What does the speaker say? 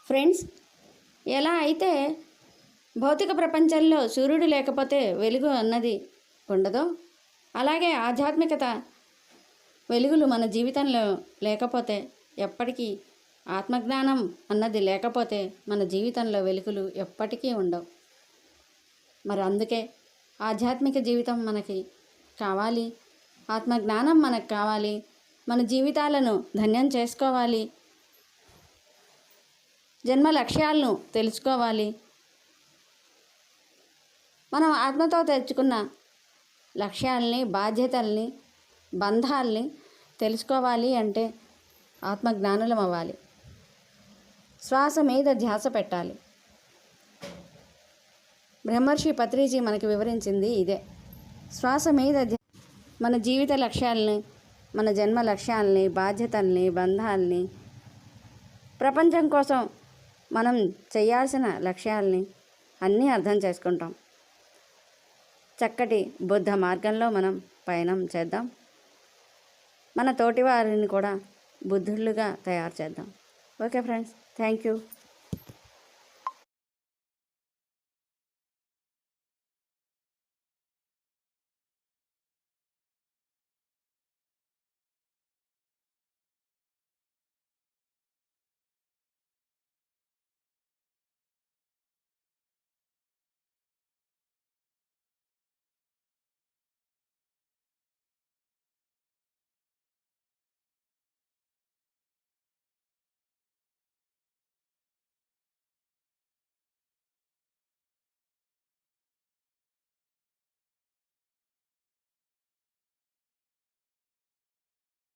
Friends, ఎలా అయితే భౌతిక ప్రపంచంలో సూర్యుడు లేకపోతే వెలుగు అన్నది ఉండదో, అలాగే ఆధ్యాత్మికత వెలుగులు మన జీవితంలో లేకపోతే, ఎప్పటికీ ఆత్మజ్ఞానం అన్నది లేకపోతే మన జీవితంలో వెలుగులు ఎప్పటికీ ఉండవు. మరి అందుకే ఆధ్యాత్మిక జీవితం మనకి కావాలి, ఆత్మజ్ఞానం మనకు కావాలి, మన జీవితాలను ధన్యం చేసుకోవాలి, జన్మ లక్ష్యాలను తెలుసుకోవాలి. మనం ఆత్మతో తెచ్చుకున్న లక్ష్యాలని, బాధ్యతల్ని, బంధాల్ని తెలుసుకోవాలి అంటే ఆత్మజ్ఞానులం అవ్వాలి. శ్వాస మీద ధ్యాస పెట్టాలి. బ్రహ్మర్షి పత్రిజీ మనకి వివరించింది ఇదే. శ్వాస మీద మన జీవిత లక్ష్యాలని, మన జన్మ లక్ష్యాలని, బాధ్యతల్ని, బంధాలని, ప్రపంచం కోసం మనం చేయాల్సిన లక్ష్యాలని అన్నీ అర్థం చేసుకుంటాం. చక్కటి బుద్ధ మార్గంలో మనం పయనం చేద్దాం. మన తోటి వారిని కూడా బుద్ధులుగా తయారు చేద్దాం. Okay friends, thank you.